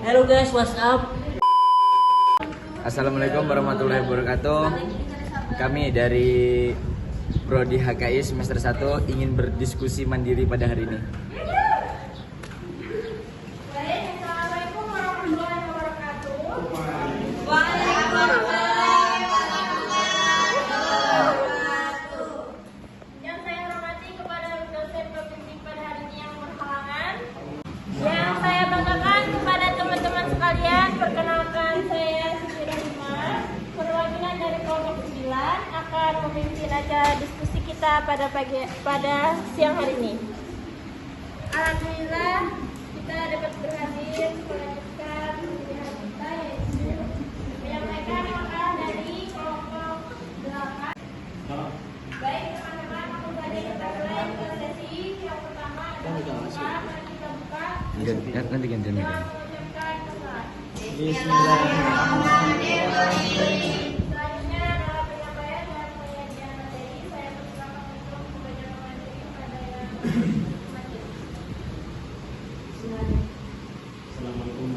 Hello guys, what's up? Assalamualaikum warahmatullahi wabarakatuh. Kami dari Prodi HKI semester 1 ingin berdiskusi mandiri pada hari ini. Assalamualaikum warahmatullahi wabarakatuh. Yang saya hormati kepada dosen pembimbing pada hari ini yang berhalangan. Yang saya banggakan kepada teman-teman sekalian, perkenalkan saya Siti Rahimah, perwakilan dari kelompok 9 akan memimpin acara diskusi kita pada siang hari ini. Alhamdulillah kita dapat berhadir melanjutkan pilihan kita, yaitu menyampaikan makalah dari kelompok 8. Baik teman-teman, langsung saja kita mulai ke sesi yang pertama adalah kita buka Nanti gantian dengan megang. mengucapkan kesalat. Bismillahirrahmanirrahim. Selanjutnya adalah penyampaian dan penyajian materi. Saya persilakan untuk membaca materi kepada yang hadir. Assalamualaikum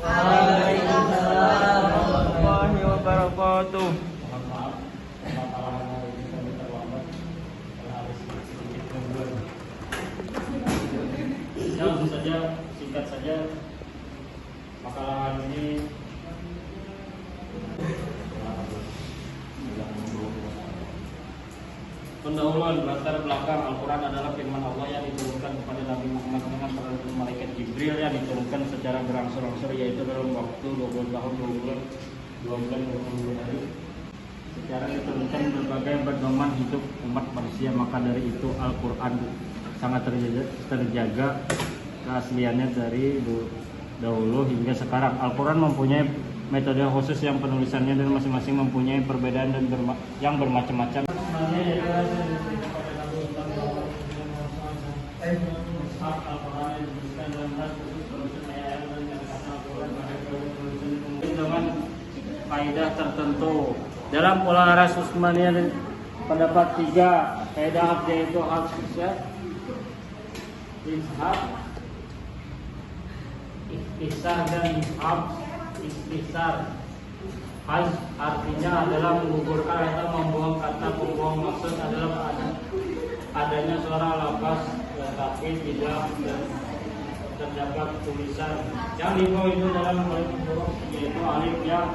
Warahmatullahi wabarakatuh. Mohon maaf, pemaparan hari ini kami terlambat karena ada sedikit gangguan. Ya, langsung saja, singkat saja. Makalah hari ini pendahuluan latar belakang Al-Quran adalah firman Allah yang diturunkan kepada Nabi Muhammad dengan perantara malaikat Jibril yang diturunkan secara berangsur-angsur, yaitu dalam waktu 20 tahun 2 bulan 20 hari. Secara diturunkan berbagai pedoman hidup umat manusia, maka dari itu Al-Quran sangat terjaga keasliannya dari dahulu hingga sekarang. Al-Quran mempunyai metode khusus yang penulisannya dan masing-masing mempunyai perbedaan dan yang bermacam-macam. Dengan kaidah tertentu dalam pola ras Utsmaniyah pendapat 3 kaidah yaitu ishab, ikhtisar dan ikhtisar. Haz artinya adalah menggugurkan atau membuang kata pembuang, maksud adalah adanya suara lafaz tetapi tidak terdapat tulisan. Yang dibawa itu dalam huruf yaitu alif, ya,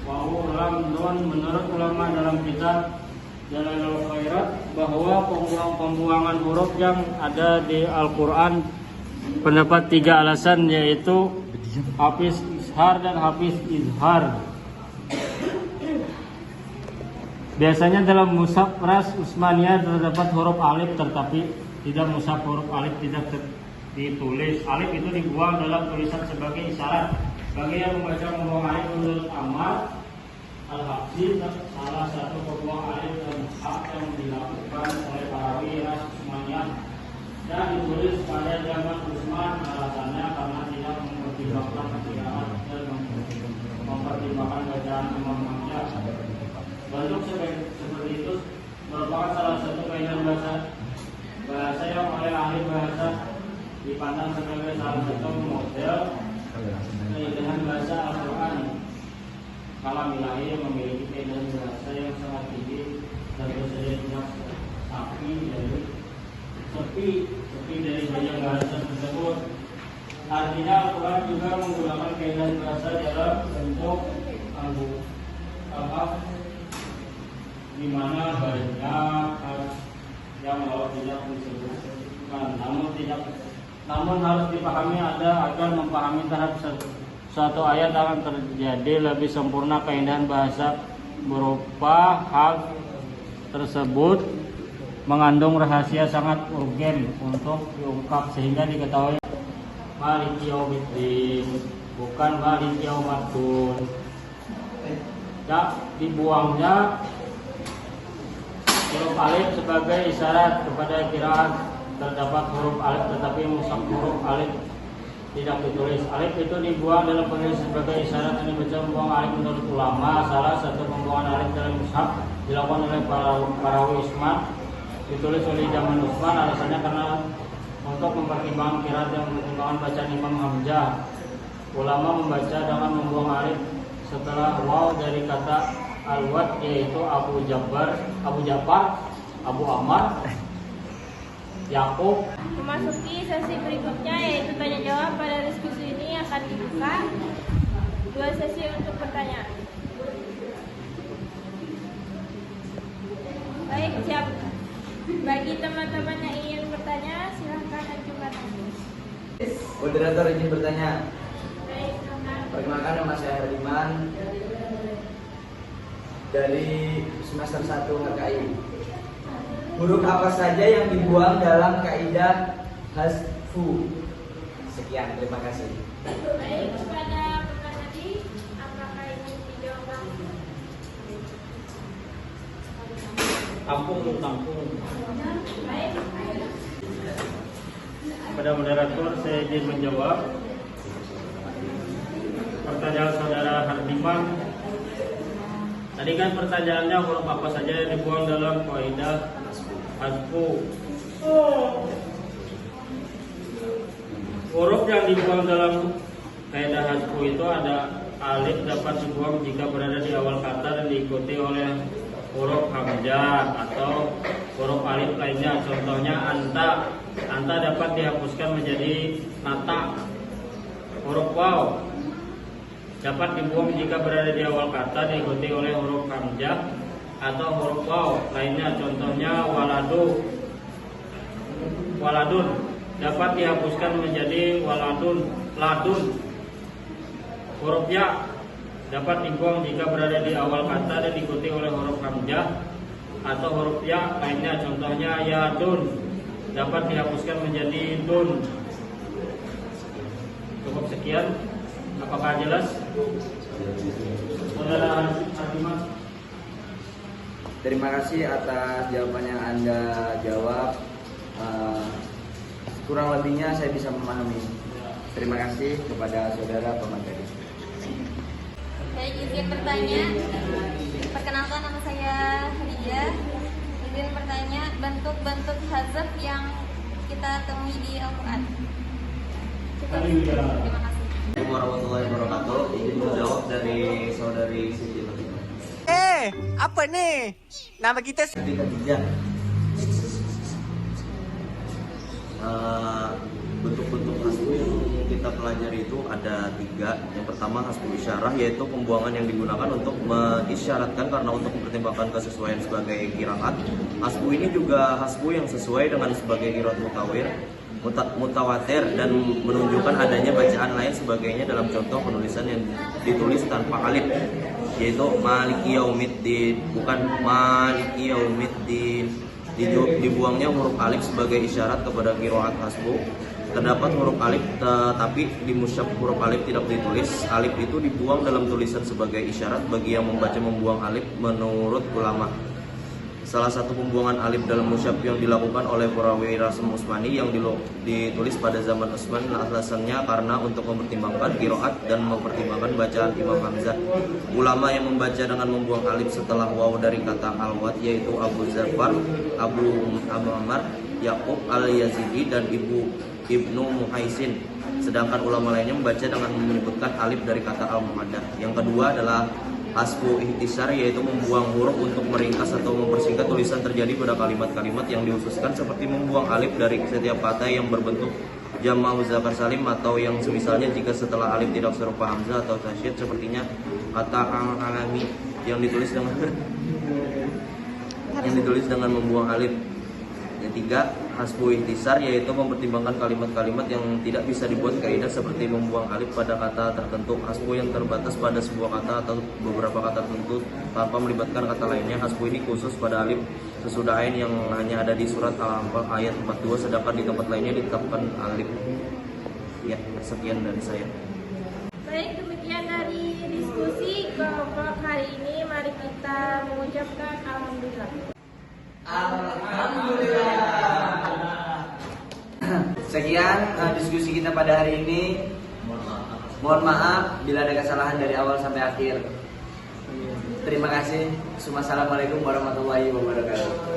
wawu, lam, nun. Menurut ulama dalam kitab Jalalul Khairat bahwa pembuangan huruf yang ada di Al-Quran pendapat 3 alasan, yaitu hafiz ishar dan hafiz izhar. Biasanya dalam mushaf ras Utsmaniyah terdapat huruf alif, tetapi tidak mushaf huruf alif tidak ditulis. Alif itu dibuang dalam tulisan sebagai isyarat. Bagi yang membuang alif menurut Ahmad Al-Habsyi, salah satu pembuang alif dalam mushaf yang dilakukan oleh perawi ras Utsmaniyah dan ditulis pada zaman Utsman. Alasannya karena tidak mempertimbangkan qiraat dan mempertimbangkan bacaan Imam Hamzah. Bentuk seperti itu merupakan salah satu kaidah bahasa yang oleh ahli bahasa dipandang sebagai salah satu model keindahan bahasa Al-Quran. Kalam ilahi yang memiliki keindahan bahasa yang sangat tinggi, tentu saja tidak sepi dari banyak bahasa tersebut. Artinya Al-Quran juga menggunakan keindahan bahasa dalam bentuk di mana banyak yang tidak disebutkan, namun harus dipahami agar memahami terhadap suatu ayat akan terjadi lebih sempurna keindahan bahasa berupa hal tersebut mengandung rahasia sangat urgen untuk diungkap sehingga diketahui. Maliki yaumiddin, bukan maliki yaumiddin. Dibuangnya huruf alif sebagai isyarat kepada qiraat. Terdapat huruf alif tetapi mushaf huruf alif tidak ditulis. Alif itu dibuang dalam penulis sebagai isyarat yang dibaca membuang alif menurut ulama. Salah satu pembuangan alif dalam mushaf dilakukan oleh perawi Utsman, ditulis oleh zaman Utsman. Alasannya karena untuk mempertimbangkan qiraat dan mempertimbangkan bacaan Imam Hamzah. Ulama membaca dengan membuang alif setelah waw dari kata al-wad, yaitu Abu Ja'far, Abu Ammar, Yakub. Memasuki sesi berikutnya yaitu tanya jawab. Pada diskusi ini akan dibuka 2 sesi untuk pertanyaan. Baik, siap. Bagi teman-teman yang ingin bertanya, silahkan ajukan. Moderator izin bertanya. Baik, silakan. Perkenalkan, nama saya Herdiman dari semester 1 HKI. Huruf apa saja yang dibuang dalam kaidah hasfu? Sekian, terima kasih. Baik, kepada peserta tadi, apakah ini dijawab langsung? Tampung. Baik, Pada moderator saya izin menjawab pertanyaan saudara Hardiman. Tadi kan pertanyaannya huruf apa saja yang dibuang dalam kaidah hasfu. Huruf yang dibuang dalam kaidah hasfu itu ada alif dapat dibuang jika berada di awal kata dan diikuti oleh huruf hamzah atau huruf alif lainnya. Contohnya anta. Anta dapat dihapuskan menjadi nata. Huruf waw dapat dibuang jika berada di awal kata diikuti oleh huruf hamzah atau huruf waw lainnya. Contohnya waladun dapat dihapuskan menjadi waladun, ladun. Huruf ya dapat dibuang jika berada di awal kata dan diikuti oleh huruf hamzah atau huruf ya lainnya. Contohnya yadun dapat dihapuskan menjadi dun. Cukup sekian. Apakah jelas? Saudara Hardiman. Terima kasih atas jawaban yang Anda jawab. Kurang lebihnya saya bisa memahami. Terima kasih kepada saudara pemateri. Saya izin bertanya. Perkenalkan, nama saya Hadijah. Izin bertanya bentuk-bentuk hazaf yang kita temui di Al-Quran. Cukup. Terima kasih. Assalamualaikum warahmatullahi wabarakatuh. Izin menjawab dari saudari Siti Fatimah. Apa nih? Nama kita Ketiga, bentuk-bentuk hasbu yang kita pelajari itu ada 3. Yang pertama hasbu isyarah, yaitu pembuangan yang digunakan untuk mengisyaratkan karena untuk mempertimbangkan kesesuaian sebagai qiraat. Hasbu ini juga hasbu yang sesuai dengan sebagai qiraat mutawatir dan menunjukkan adanya bacaan lain sebagainya dalam contoh penulisan yang ditulis tanpa alif, yaitu Maliki Yaumiddin, bukan Maliki Yaumiddin. Dibuangnya huruf alif sebagai isyarat kepada qiraat hasbu. Terdapat huruf alif tetapi di mushaf huruf alif tidak ditulis. Alif itu dibuang dalam tulisan sebagai isyarat bagi yang membaca membuang alif menurut ulama. Salah satu pembuangan alif dalam mushaf yang dilakukan oleh perawi Rasul Utsmani yang ditulis pada zaman Utsman, alasannya karena untuk mempertimbangkan qiraat dan mempertimbangkan bacaan Imam Hamzah. Ulama yang membaca dengan membuang alif setelah waw dari kata al-wad yaitu Abu Ja'far, Abu Ammar, Yakub al-Yazidi dan Ibnu Muhaisin. Sedangkan ulama lainnya membaca dengan menyebutkan alif dari kata al-muhaddah. Yang kedua adalah hasbu ihtisar, yaitu membuang huruf untuk meringkas atau mempersingkat tulisan terjadi pada kalimat-kalimat yang dihususkan, seperti membuang alif dari setiap kata yang berbentuk jamak muzakkar salim atau yang semisalnya jika setelah alif tidak serupa hamzah atau tasydid, sepertinya kata alami yang ditulis dengan membuang alif. Yang 3, hasbu ihtisar, yaitu mempertimbangkan kalimat-kalimat yang tidak bisa dibuat kaidah seperti membuang alif pada kata tertentu. Hasbu yang terbatas pada sebuah kata atau beberapa kata tertentu tanpa melibatkan kata lainnya. Hasbu ini khusus pada alif sesudah ain yang hanya ada di surat Al-Anfal ayat 42, sedangkan di tempat lainnya ditetapkan alif. Ya, sekian dari saya. baik, demikian dari diskusi kelompok hari ini. Mari kita mengucapkan alhamdulillah. Sekian diskusi kita pada hari ini. Mohon maaf bila ada kesalahan dari awal sampai akhir. Terima kasih. Assalamualaikum warahmatullahi wabarakatuh.